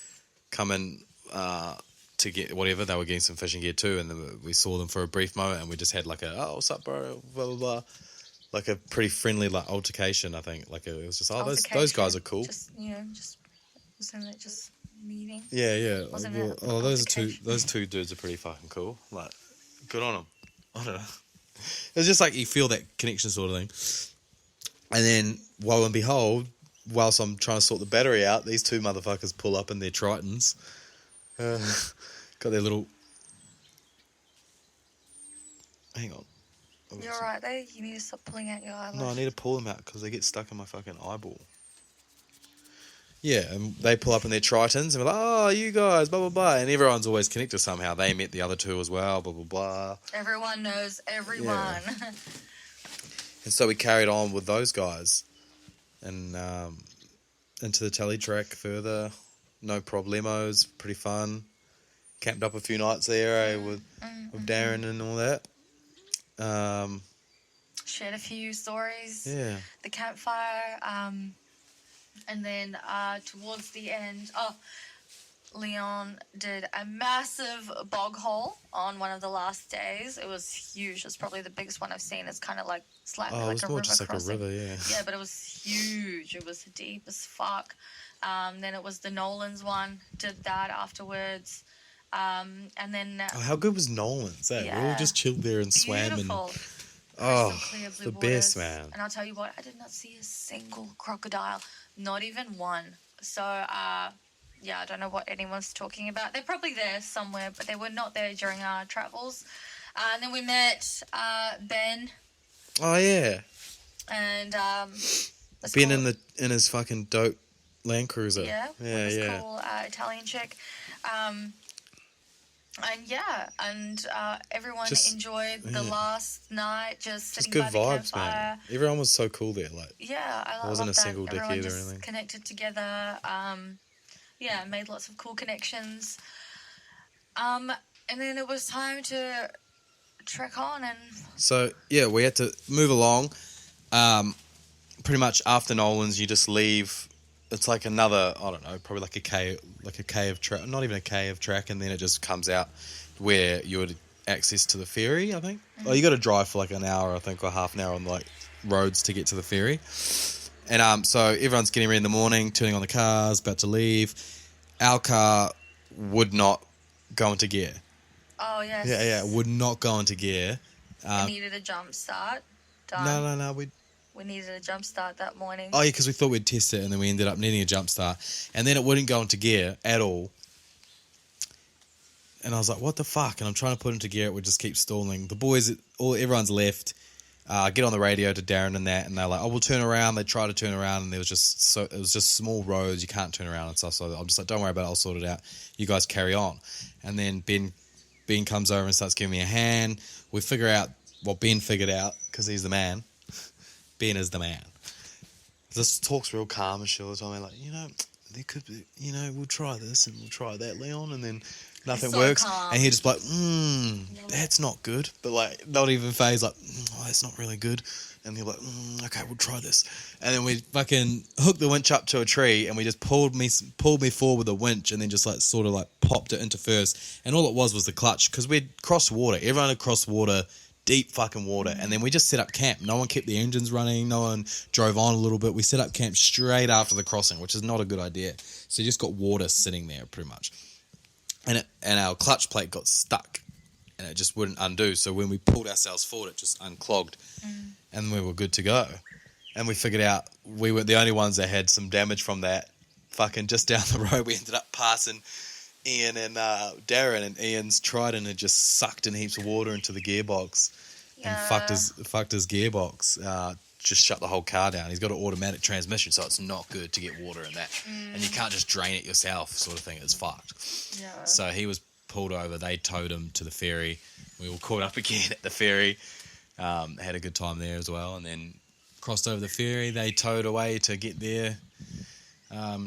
[SPEAKER 1] coming to get whatever. They were getting some fishing gear too, and then we saw them for a brief moment, and we just had like a, oh, what's up, bro, blah, blah, blah. Like a pretty friendly altercation, I think. Like it was just, those guys are cool.
[SPEAKER 2] Just, wasn't it just meeting?
[SPEAKER 1] Yeah.
[SPEAKER 2] Wasn't
[SPEAKER 1] well,
[SPEAKER 2] it
[SPEAKER 1] those two dudes are pretty fucking cool. Like, good on them. I don't know. It's just like you feel that connection sort of thing. And then, lo and behold, whilst I'm trying to sort the battery out, these two motherfuckers pull up in their Tritons. Got their little... Hang on.
[SPEAKER 2] You're right there. You need to stop pulling out your eyelash.
[SPEAKER 1] No, I need to pull them out because they get stuck in my fucking eyeball. Yeah, and they pull up in their Tritons and we're like, oh, you guys, blah, blah, blah. And everyone's always connected somehow. They met the other two as well, blah, blah, blah.
[SPEAKER 2] Everyone knows everyone.
[SPEAKER 1] Yeah. And so we carried on with those guys and into the tally track further. No problemos, pretty fun. Camped up a few nights there with Darren and all that.
[SPEAKER 2] Shared a few stories.
[SPEAKER 1] Yeah.
[SPEAKER 2] The campfire. And then towards the end, Leon did a massive bog hole on one of the last days. It was huge. It's probably the biggest one I've seen. It's kind of like slightly like a river crossing.
[SPEAKER 1] Just like a river, yeah.
[SPEAKER 2] Yeah, but it was huge. It was deep as fuck. Then it was the Nolan's one. Did that afterwards. And then...
[SPEAKER 1] how good was Nolan's? We all just chilled there and swam.
[SPEAKER 2] Beautiful.
[SPEAKER 1] The best, man.
[SPEAKER 2] And I'll tell you what, I did not see a single crocodile. Not even one. So, I don't know what anyone's talking about. They're probably there somewhere, but they were not there during our travels. And then we met Ben.
[SPEAKER 1] Oh, yeah.
[SPEAKER 2] And
[SPEAKER 1] Ben in his fucking dope Land Cruiser.
[SPEAKER 2] Yeah, with this cool Italian chick. And everyone enjoyed the last night just sitting
[SPEAKER 1] good
[SPEAKER 2] by the
[SPEAKER 1] vibes,
[SPEAKER 2] campfire.
[SPEAKER 1] man. Everyone was so cool there. Like,
[SPEAKER 2] I
[SPEAKER 1] wasn't
[SPEAKER 2] love
[SPEAKER 1] a single
[SPEAKER 2] that.
[SPEAKER 1] dickhead
[SPEAKER 2] Everyone
[SPEAKER 1] or
[SPEAKER 2] just
[SPEAKER 1] anything.
[SPEAKER 2] connected together. Made lots of cool connections. And then it was time to trek on and...
[SPEAKER 1] So, yeah, we had to move along. Pretty much after Nolan's, you just leave. It's like another, I don't know, probably like a cave track, not even a cave track, and then it just comes out where you would access to the ferry, I think. Mm-hmm. Oh, you got to drive for like an hour, I think, or half an hour on like roads to get to the ferry. And so everyone's getting ready in the morning, turning on the cars, about to leave. Our car would not go into gear.
[SPEAKER 2] Oh, yes.
[SPEAKER 1] Yeah, would not go into gear.
[SPEAKER 2] It needed a jump start.
[SPEAKER 1] Done. No,
[SPEAKER 2] we needed a jump start that morning.
[SPEAKER 1] Oh, yeah, because we thought we'd test it, and then we ended up needing a jump start. And then it wouldn't go into gear at all. And I was like, what the fuck? And I'm trying to put it into gear, it would just keep stalling. The boys, everyone's left. Get on the radio to Darren and that, and they're like, oh, we'll turn around. They try to turn around, and it was just small roads. You can't turn around and stuff. So I'm just like, don't worry about it. I'll sort it out. You guys carry on. And then Ben comes over and starts giving me a hand. We figure out what Ben figured out, because he's the man. Ben is the man. This talks real calm and shit all the time. I'm like, there could be, we'll try this and we'll try that, Leon. And then nothing works.
[SPEAKER 2] Calm.
[SPEAKER 1] And he just like, that's not good. But like, not even phased, like, that's not really good. And he's like, okay, we'll try this. And then we fucking hooked the winch up to a tree, and we just pulled me forward with a winch, and then just like sort of like popped it into first. And all it was the clutch, because we'd crossed water. Everyone had crossed water, deep fucking water. And then we just set up camp. No one kept the engines running. No one drove on a little bit. We set up camp straight after the crossing, which is not a good idea. So you just got water sitting there pretty much. And our clutch plate got stuck, and it just wouldn't undo. So when we pulled ourselves forward, it just unclogged, and we were good to go. And we figured out we were the only ones that had some damage from that. Fucking just down the road, we ended up passing Ian and Darren, and Ian's Trident had just sucked in heaps of water into the gearbox and fucked his gearbox. Just shut the whole car down. He's got an automatic transmission, so it's not good to get water in that. And you can't just drain it yourself, sort of thing. It's fucked.
[SPEAKER 2] Yeah.
[SPEAKER 1] So he was pulled over. They towed him to the ferry. We were caught up again at the ferry. Had a good time there as well. And then crossed over the ferry. They towed away to get their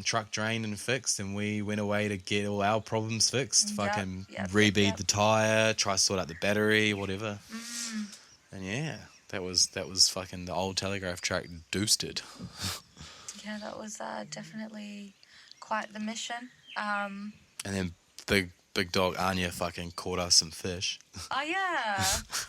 [SPEAKER 1] truck drained and fixed. And we went away to get all our problems fixed. Fucking rebead the tyre, try to sort out the battery, whatever. And yeah. That was fucking the old telegraph track doosted.
[SPEAKER 2] Yeah, that was definitely quite the mission.
[SPEAKER 1] And then big dog Anya fucking caught us some fish.
[SPEAKER 2] Oh yeah,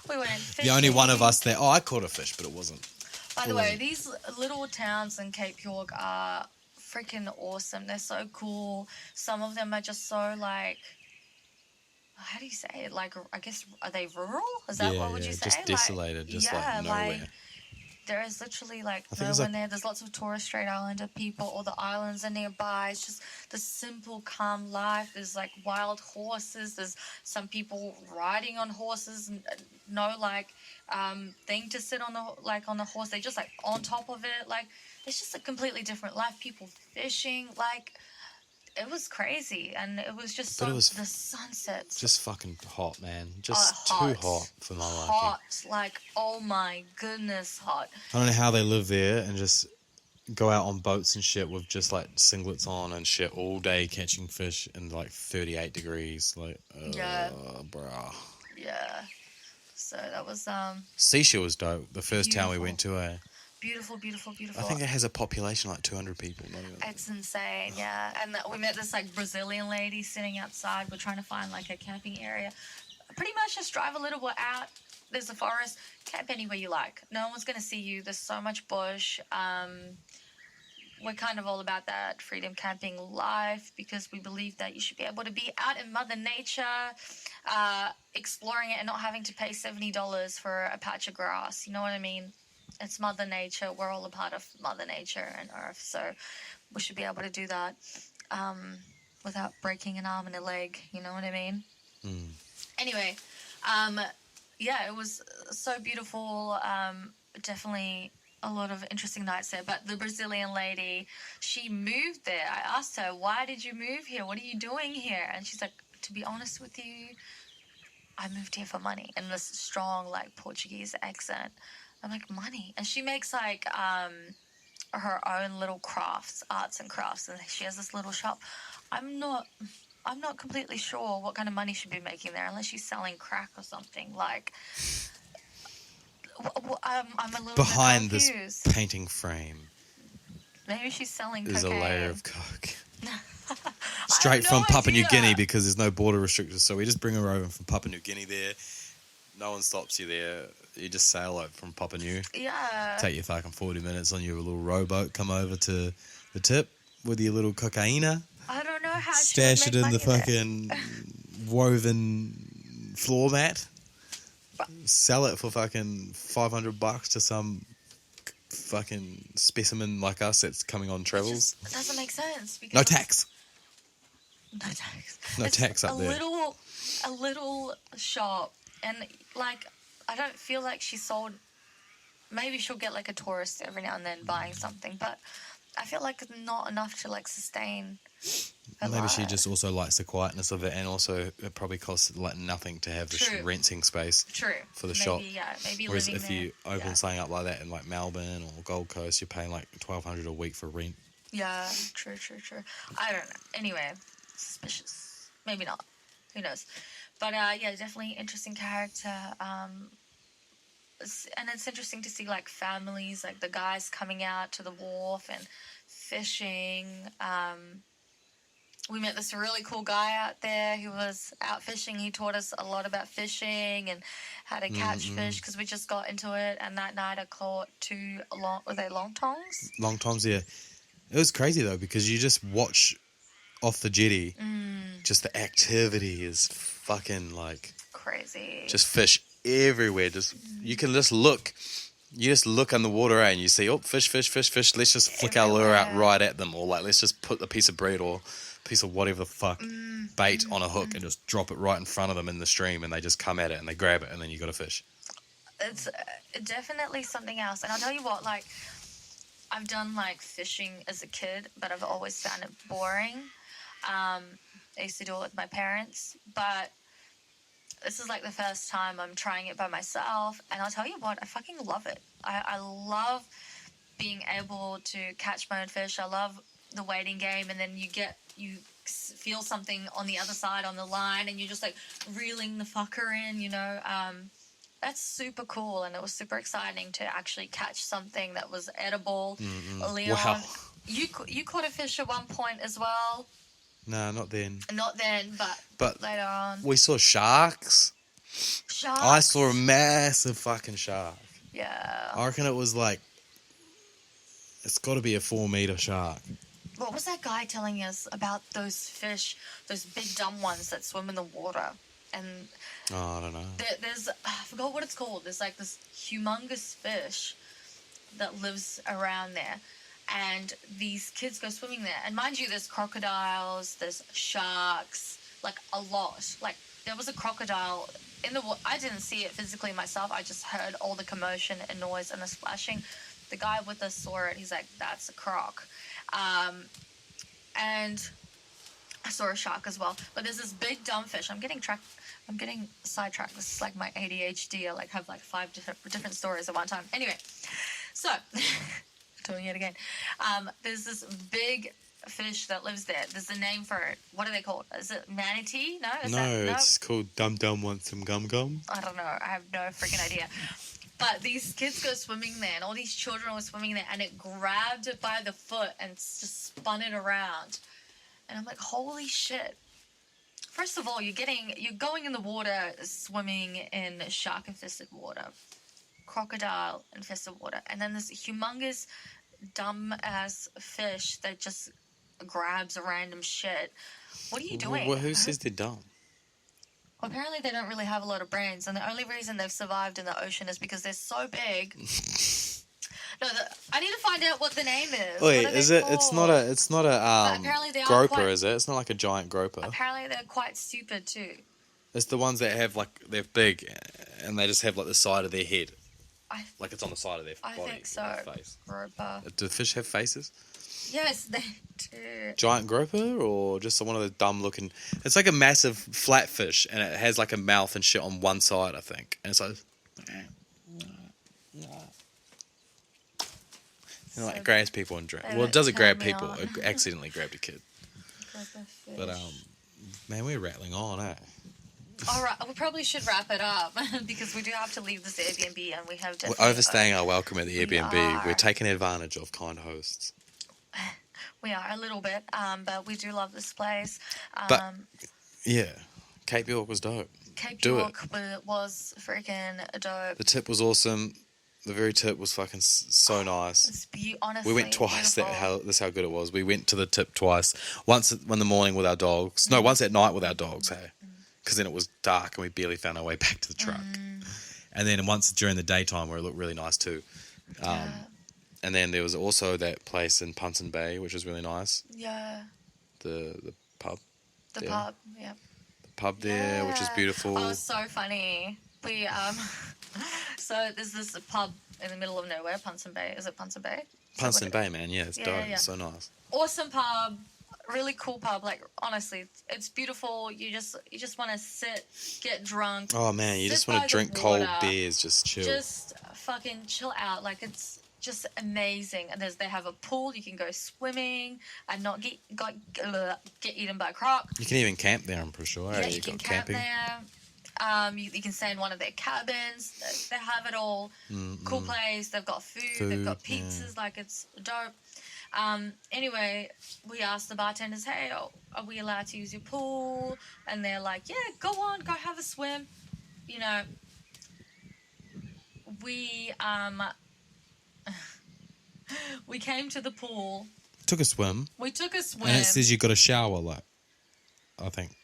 [SPEAKER 2] we went fishing.
[SPEAKER 1] The only one of us there. Oh, I caught a fish, but it wasn't.
[SPEAKER 2] By the way, these little towns in Cape York are freaking awesome. They're so cool. Some of them are just so like... How do you say it? Like, I guess, are they rural? Is that what would you say?
[SPEAKER 1] Just desolated, like nowhere.
[SPEAKER 2] Like, there is literally like no one there. There's lots of Torres Strait Islander people. All the islands are nearby. It's just the simple, calm life. There's like wild horses. There's some people riding on horses. No thing to sit on the horse. They just like on top of it. Like, it's just a completely different life. People fishing, like. It was crazy, and it was just the sunsets.
[SPEAKER 1] Just fucking hot, man. Just too hot for my liking.
[SPEAKER 2] Hot, like, oh my goodness, hot.
[SPEAKER 1] I don't know how they live there and just go out on boats and shit with just like singlets on and shit all day catching fish in like 38 degrees. Like, bruh.
[SPEAKER 2] Yeah. So that was
[SPEAKER 1] Seashell was dope. The first town we went to,
[SPEAKER 2] Beautiful, beautiful, beautiful.
[SPEAKER 1] I think it has a population like 200 people. Not even.
[SPEAKER 2] It's insane, yeah. And we met this like Brazilian lady sitting outside. We're trying to find like a camping area. Pretty much just drive a little bit out. There's a forest. Camp anywhere you like. No one's going to see you. There's so much bush. We're kind of all about that freedom camping life because we believe that you should be able to be out in Mother Nature, exploring it and not having to pay $70 for a patch of grass. You know what I mean? It's Mother Nature. We're all a part of Mother Nature and Earth, so we should be able to do that without breaking an arm and a leg. You know what I mean? Anyway, it was so beautiful. Definitely a lot of interesting nights there. But the Brazilian lady, she moved there. I asked her, why did you move here? What are you doing here? And she's like, to be honest with you, I moved here for money. In this strong, like, Portuguese accent. I'm like, money? And she makes, like, her own little crafts, arts and crafts. And she has this little shop. I'm not completely sure what kind of money she'd be making there unless she's selling crack or something. Like, I'm a little
[SPEAKER 1] Behind
[SPEAKER 2] bit
[SPEAKER 1] this
[SPEAKER 2] confused.
[SPEAKER 1] painting frame
[SPEAKER 2] Maybe she's selling
[SPEAKER 1] is
[SPEAKER 2] cocaine.
[SPEAKER 1] a layer of coke.
[SPEAKER 2] I
[SPEAKER 1] Straight
[SPEAKER 2] have no
[SPEAKER 1] from Papua New
[SPEAKER 2] idea.
[SPEAKER 1] Guinea, because there's no border restrictions. So we just bring her over from Papua New Guinea there. No one stops you there. You just sail out from Papua New.
[SPEAKER 2] Yeah.
[SPEAKER 1] Take you fucking 40 minutes on your little rowboat. Come over to the tip with your little cocaina.
[SPEAKER 2] I don't know how
[SPEAKER 1] Stash
[SPEAKER 2] she
[SPEAKER 1] it
[SPEAKER 2] would
[SPEAKER 1] in
[SPEAKER 2] make
[SPEAKER 1] the
[SPEAKER 2] money there.
[SPEAKER 1] fucking woven floor mat. Sell it for fucking $500 to some fucking specimen like us that's coming on travels.
[SPEAKER 2] It doesn't make sense. Because
[SPEAKER 1] No tax.
[SPEAKER 2] No tax.
[SPEAKER 1] No
[SPEAKER 2] It's
[SPEAKER 1] tax up there.
[SPEAKER 2] A little shop, and like I don't feel like she sold. Maybe she'll get like a tourist every now and then buying something, but I feel like it's not enough to like sustain her
[SPEAKER 1] Maybe
[SPEAKER 2] life.
[SPEAKER 1] she just also likes the quietness of it, and also it probably costs like nothing to have this
[SPEAKER 2] True.
[SPEAKER 1] renting space
[SPEAKER 2] True
[SPEAKER 1] for the
[SPEAKER 2] maybe,
[SPEAKER 1] shop.
[SPEAKER 2] Yeah, maybe
[SPEAKER 1] Whereas
[SPEAKER 2] living
[SPEAKER 1] if
[SPEAKER 2] there.
[SPEAKER 1] you open
[SPEAKER 2] yeah.
[SPEAKER 1] something up like that in like Melbourne or Gold Coast, you're paying like $1,200 a week for rent.
[SPEAKER 2] Yeah, true. I don't know. Anyway, suspicious. Maybe not. Who knows? But yeah, definitely interesting character. And it's interesting to see like families, like the guys coming out to the wharf and fishing. We met this really cool guy out there who was out fishing. He taught us a lot about fishing and how to catch fish because we just got into it. And that night I caught were they long tongs?
[SPEAKER 1] Long times there. It was crazy though, because you just watch off the jetty. Just the activity is fucking like
[SPEAKER 2] Crazy.
[SPEAKER 1] just fish everywhere. Just you can just look. You just look in the water and you see, oh, fish. Let's just flick our lure out right at them, or like let's just put a piece of bread or a piece of whatever the fuck bait on a hook and just drop it right in front of them in the stream, and they just come at it and they grab it, and then you got to fish.
[SPEAKER 2] It's definitely something else. And I'll tell you what, like I've done like fishing as a kid, but I've always found it boring. I used to do it with my parents, but this is like the first time I'm trying it by myself, and I'll tell you what, I fucking love it. I love being able to catch my own fish. I love the waiting game, and then you feel something on the other side on the line, and you're just like reeling the fucker in, you know. That's super cool, and it was super exciting to actually catch something that was edible. Leon,
[SPEAKER 1] Wow.
[SPEAKER 2] you caught a fish at one point as well.
[SPEAKER 1] No, not then.
[SPEAKER 2] Not then, but later on.
[SPEAKER 1] We saw sharks.
[SPEAKER 2] Sharks.
[SPEAKER 1] I saw a massive fucking shark.
[SPEAKER 2] Yeah.
[SPEAKER 1] I reckon it was like, it's got to be a 4-meter shark.
[SPEAKER 2] What was that guy telling us about those fish, those big dumb ones that swim in the water? And
[SPEAKER 1] Oh, I don't know.
[SPEAKER 2] there's, I forgot what it's called. There's like this humongous fish that lives around there. And these kids go swimming there. And mind you, there's crocodiles, there's sharks, like a lot. Like there was a crocodile in the water. I didn't see it physically myself. I just heard all the commotion and noise and the splashing. The guy with us saw it. He's like, that's a croc. And I saw a shark as well. But there's this big dumb fish. I'm getting sidetracked. This is like my ADHD. I like have like 5 different stories at one time. Anyway, so doing it again. There's this big fish that lives there. There's a name for it. What are they called? Is it manatee? No,
[SPEAKER 1] It's called Dum Dum Wants Some Gum Gum.
[SPEAKER 2] I don't know. I have no freaking idea. But these kids go swimming there, and all these children were swimming there, and it grabbed it by the foot and just spun it around. And I'm like, holy shit. First of all, you're going in the water, swimming in shark-infested water, crocodile-infested water, and then this humongous, dumb-ass fish that just grabs a random shit. What are you doing?
[SPEAKER 1] Well, who says they're dumb?
[SPEAKER 2] Well, apparently they don't really have a lot of brains, and the only reason they've survived in the ocean is because they're so big. No, I need to find out what the name is.
[SPEAKER 1] Wait,
[SPEAKER 2] What are
[SPEAKER 1] is
[SPEAKER 2] they
[SPEAKER 1] it?
[SPEAKER 2] called?
[SPEAKER 1] It's not a
[SPEAKER 2] apparently they are
[SPEAKER 1] groper,
[SPEAKER 2] quite-
[SPEAKER 1] is it? It's not like a giant groper.
[SPEAKER 2] Apparently they're quite stupid too.
[SPEAKER 1] It's the ones that have like they're big, and they just have like the side of their head. Like it's on the side of their
[SPEAKER 2] I
[SPEAKER 1] body.
[SPEAKER 2] think so.
[SPEAKER 1] Their face.
[SPEAKER 2] Grouper.
[SPEAKER 1] Do fish have faces?
[SPEAKER 2] Yes, they do.
[SPEAKER 1] Giant grouper or just one of the dumb looking... It's like a massive flat fish and it has like a mouth and shit on one side, I think. And it's like... You know, like it grabs people and drink. Well, it doesn't grab people. It accidentally grabbed a kid. But, man, we're rattling on, eh?
[SPEAKER 2] All right, we probably should wrap it up because we do have to leave this Airbnb and we have definitely...
[SPEAKER 1] We're overstaying our welcome at the Airbnb. We're taking advantage of kind hosts.
[SPEAKER 2] We are a little bit, but we do love this place.
[SPEAKER 1] But, yeah, Cape York was dope.
[SPEAKER 2] Cape York was freaking dope.
[SPEAKER 1] The tip was awesome. The very tip was fucking so nice.
[SPEAKER 2] It's honestly,
[SPEAKER 1] we went twice.
[SPEAKER 2] beautiful.
[SPEAKER 1] That's how good it was. We went to the tip twice. Once in the morning with our dogs. No, once at night with our dogs, hey. Because then it was dark and we barely found our way back to the truck. And then once during the daytime where it looked really nice too. And then there was also that place in Punson Bay, which was really nice.
[SPEAKER 2] Yeah.
[SPEAKER 1] The pub.
[SPEAKER 2] The pub, yeah.
[SPEAKER 1] The pub there, which is beautiful.
[SPEAKER 2] Oh, so funny. We so there's this pub in the middle of nowhere, Punson Bay. Is it Punson Bay?
[SPEAKER 1] Punson Bay, man. Yeah, it's dope. Yeah. It's so nice.
[SPEAKER 2] Awesome pub. Really cool pub. Like honestly, it's beautiful. You just want to sit, get drunk.
[SPEAKER 1] Oh man, you just want to drink cold beers, just chill.
[SPEAKER 2] Just fucking chill out. Like it's just amazing. And they have a pool. You can go swimming and not get eaten by a croc.
[SPEAKER 1] You can even camp there. I'm pretty sure.
[SPEAKER 2] Yeah, you can camp there. You can stay in one of their cabins. They have it all. Cool place. They've got food. They've got pizzas. Yeah. Like it's dope. Anyway, we asked the bartenders, hey, are we allowed to use your pool? And they're like, yeah, go on, go have a swim. You know, we came to the pool.
[SPEAKER 1] Took a swim.
[SPEAKER 2] We took a swim.
[SPEAKER 1] And it says you got to shower, like, I think.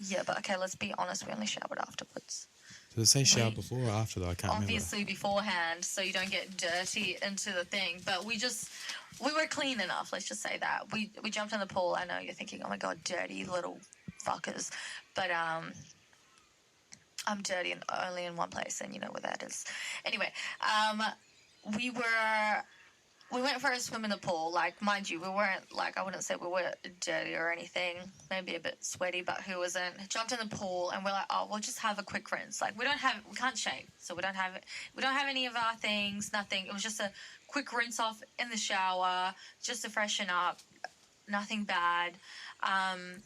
[SPEAKER 2] Yeah, but okay, let's be honest, we only showered afterwards.
[SPEAKER 1] Did it say shower before or after, though? I can't remember.
[SPEAKER 2] Obviously beforehand, so you don't get dirty into the thing. But we were clean enough, let's just say that. We jumped in the pool. I know you're thinking, oh my God, dirty little fuckers. But I'm dirty and only in one place, and you know where that is. Anyway, we went for a swim in the pool. Like, mind you, we weren't, like, I wouldn't say we were dirty or anything. Maybe a bit sweaty, but who wasn't? Jumped in the pool, and we're like, oh, we'll just have a quick rinse. Like, we can't shave, so we don't have any of our things, nothing. It was just a quick rinse off in the shower, just to freshen up. Nothing bad.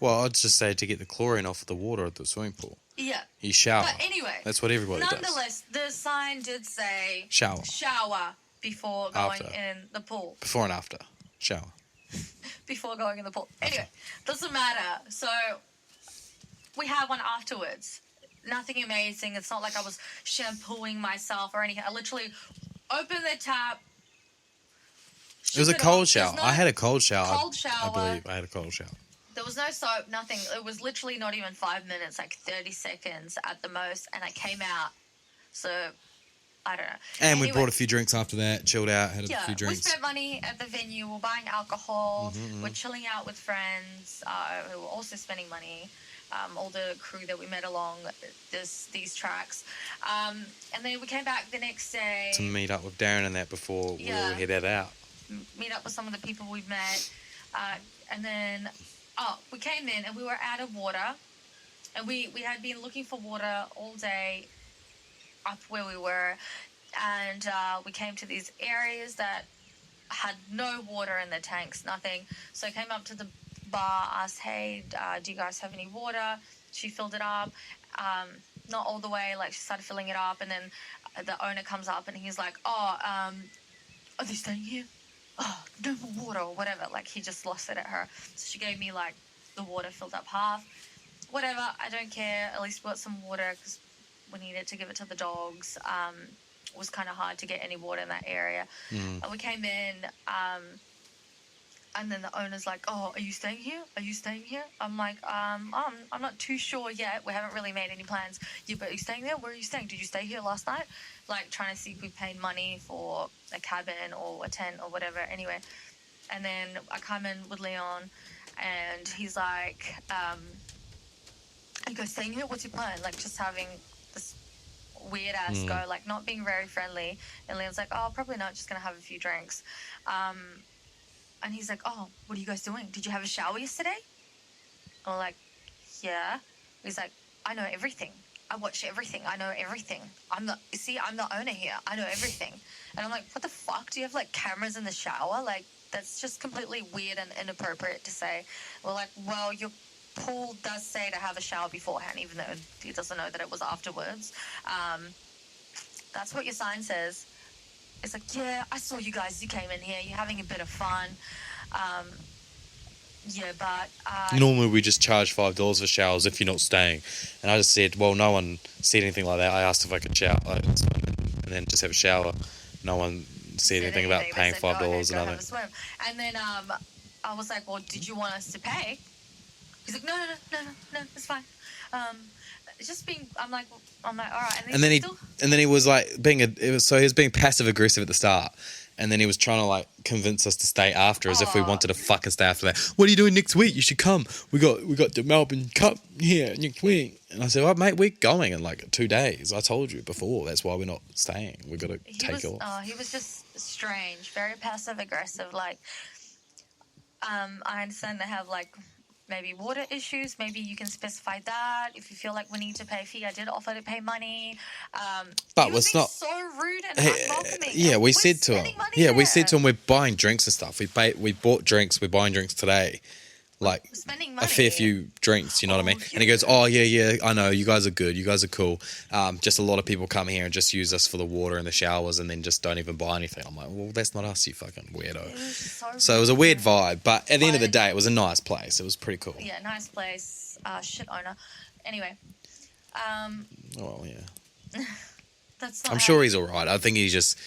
[SPEAKER 1] Well, I'd just say to get the chlorine off the water at the swimming pool.
[SPEAKER 2] Yeah.
[SPEAKER 1] You shower.
[SPEAKER 2] But anyway.
[SPEAKER 1] That's what everybody does.
[SPEAKER 2] Nonetheless, the sign did say...
[SPEAKER 1] Shower.
[SPEAKER 2] Before going in the pool.
[SPEAKER 1] Before and after. Shower.
[SPEAKER 2] Before going in the pool. Anyway, doesn't matter. So, we had one afterwards. Nothing amazing. It's not like I was shampooing myself or anything. I literally opened the tap.
[SPEAKER 1] It was a cold shower. I had a cold shower.
[SPEAKER 2] Cold shower.
[SPEAKER 1] I believe I had a cold shower.
[SPEAKER 2] There was no soap, nothing. It was literally not even 5 minutes, like 30 seconds at the most. And I came out. So... I don't know.
[SPEAKER 1] And anyway, we brought a few drinks after that, chilled out, had a few drinks.
[SPEAKER 2] We spent money at the venue. We're buying alcohol. We're chilling out with friends who were also spending money. All the crew that we met along these tracks. And then we came back the next day.
[SPEAKER 1] To meet up with Darren and that before we all headed out.
[SPEAKER 2] Meet up with some of the people we've met. And then, we came in and we were out of water. And we had been looking for water all day up where we were, and we came to these areas that had no water in the tanks, nothing. So I came up to the bar, asked, hey, do you guys have any water? She filled it up, not all the way, like she started filling it up, and then the owner comes up and he's like, are they staying here? Oh, no more water or whatever. Like he just lost it at her. So she gave me like the water filled up half. Whatever, I don't care. At least we got some water because we needed to give it to the dogs. It was kind of hard to get any water in that area. And we came in, and then the owner's like, oh, are you staying here? Are you staying here? I'm like, I'm not too sure yet. We haven't really made any plans. Yeah, but are you staying there? Where are you staying? Did you stay here last night? Like, trying to see if we paid money for a cabin or a tent or whatever. Anyway, and then I come in with Leon, and he's like, are you guys staying here? What's your plan? Like, just having this weird weird ass go, like not being very friendly. And Leon's like, oh, probably not, just gonna have a few drinks. And he's like, oh, what are you guys doing? Did you have a shower yesterday? I'm like, yeah. He's like, I know everything. I watch everything. I know everything. I'm the owner here. I know everything. And I'm like, what the fuck? Do you have like cameras in the shower? Like, that's just completely weird and inappropriate to say. We're like, well, your pool does say to have a shower beforehand, even though he doesn't know that it was afterwards. That's what your sign says. It's like, yeah, I saw you guys. You came in here. You're having a bit of fun. Yeah, but...
[SPEAKER 1] Normally we just charge $5 for showers if you're not staying. And I just said, well, no one said anything like that. I asked if I could shower and then just have a shower. No one said anything about paying $5 or nothing.
[SPEAKER 2] And then I was like, well, did you want us to pay? He's like, no, it's fine. It's just being... I'm like, all right.
[SPEAKER 1] And then he was like he was being passive aggressive at the start. And then he was trying to like convince us to stay after, as if we wanted to fucking stay after that. What are you doing next week? You should come. We got the Melbourne Cup here next week. And I said, well, mate, we're going in like 2 days. I told you before. That's why we're not staying. We got to take off.
[SPEAKER 2] Oh, he was just strange, very passive aggressive. Like, I understand they have like maybe water issues. Maybe you can specify that. If you feel like we need to pay a fee, I did offer to pay money.
[SPEAKER 1] But
[SPEAKER 2] he was
[SPEAKER 1] it's not
[SPEAKER 2] so rude and unwelcoming.
[SPEAKER 1] Yeah,
[SPEAKER 2] and
[SPEAKER 1] we said to him. Yeah, we said to him, we're buying drinks and stuff. We bought drinks. We're buying drinks today. Like
[SPEAKER 2] spending money.
[SPEAKER 1] A fair few drinks, you know what I mean? Yeah. And he goes, oh, yeah, I know, you guys are good, you guys are cool. Just a lot of people come here and just use us for the water and the showers and then just don't even buy anything. I'm like, well, that's not us, you fucking weirdo. So it was a weird vibe, but at the end of the day, it was a nice place. It was pretty cool.
[SPEAKER 2] Yeah, nice place. Shit owner. Anyway.
[SPEAKER 1] Oh, yeah.
[SPEAKER 2] That's not
[SPEAKER 1] I'm sure he's all right. I think he's just,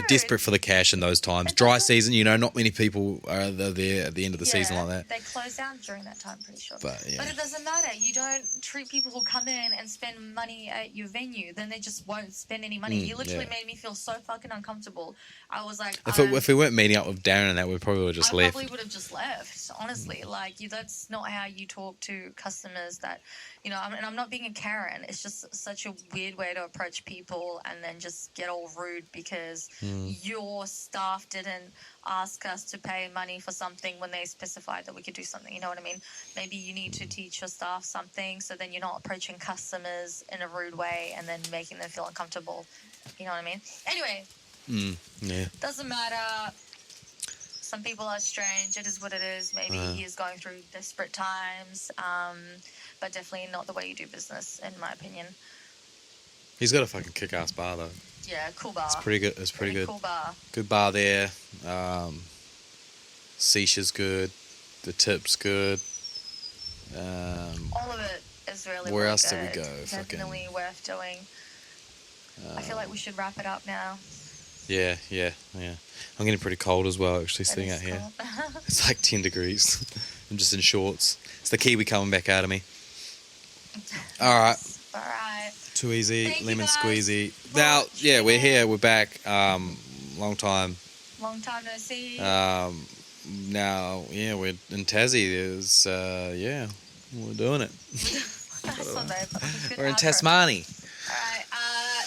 [SPEAKER 1] desperate for the cash in those times. Dry season, not many people are there at the end of the season like that.
[SPEAKER 2] They close down during that time, pretty sure.
[SPEAKER 1] But
[SPEAKER 2] it doesn't matter. You don't treat people who come in and spend money at your venue. Then they just won't spend any money. You literally made me feel so fucking uncomfortable. I was like...
[SPEAKER 1] If we weren't meeting up with Darren and that, we probably would have just left.
[SPEAKER 2] I probably would have just left, honestly. Like, that's not how you talk to customers that... and I'm not being a Karen. It's just such a weird way to approach people and then just get all rude because your staff didn't ask us to pay money for something when they specified that we could do something. You know what I mean? Maybe you need to teach your staff something so then you're not approaching customers in a rude way and then making them feel uncomfortable. You know what I mean? Anyway.
[SPEAKER 1] Yeah.
[SPEAKER 2] Doesn't matter. Some people are strange. It is what it is. Maybe he is going through desperate times. But definitely not the way you do business, in my opinion.
[SPEAKER 1] He's got a fucking kick-ass bar, though.
[SPEAKER 2] Yeah, cool bar.
[SPEAKER 1] It's pretty good. It's pretty good.
[SPEAKER 2] Cool bar.
[SPEAKER 1] Good bar there. Sisha's good. The tip's good.
[SPEAKER 2] All of it is really
[SPEAKER 1] where
[SPEAKER 2] really
[SPEAKER 1] else
[SPEAKER 2] good.
[SPEAKER 1] did we go?
[SPEAKER 2] Definitely worth doing. I feel like we should wrap it up now.
[SPEAKER 1] Yeah. I'm getting pretty cold as well, actually, sitting out here. It's like 10 degrees. I'm just in shorts. It's the Kiwi coming back out of me. All right. Too easy.
[SPEAKER 2] Thank
[SPEAKER 1] lemon
[SPEAKER 2] you guys
[SPEAKER 1] squeezy.
[SPEAKER 2] for
[SPEAKER 1] Now,
[SPEAKER 2] tuning
[SPEAKER 1] we're
[SPEAKER 2] in.
[SPEAKER 1] here. We're back. Long time.
[SPEAKER 2] Long time no see.
[SPEAKER 1] Now, we're in Tassie. There's, we're doing it.
[SPEAKER 2] That's not bad, but that was a good
[SPEAKER 1] We're in
[SPEAKER 2] outro.
[SPEAKER 1] Tasmania.
[SPEAKER 2] All right.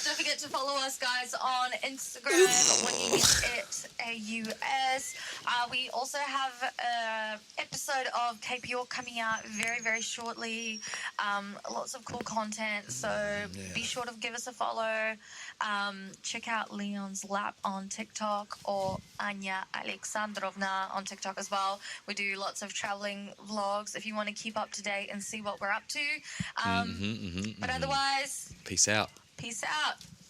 [SPEAKER 2] Don't forget to follow us, guys, on Instagram, Wingingit AUS. We also have an episode of Cape York coming out very, very shortly. Lots of cool content, so be sure to give us a follow. Check out Leon's Lap on TikTok or Anya Alexandrovna on TikTok as well. We do lots of traveling vlogs if you want to keep up to date and see what we're up to. But otherwise...
[SPEAKER 1] Peace out.
[SPEAKER 2] Peace out.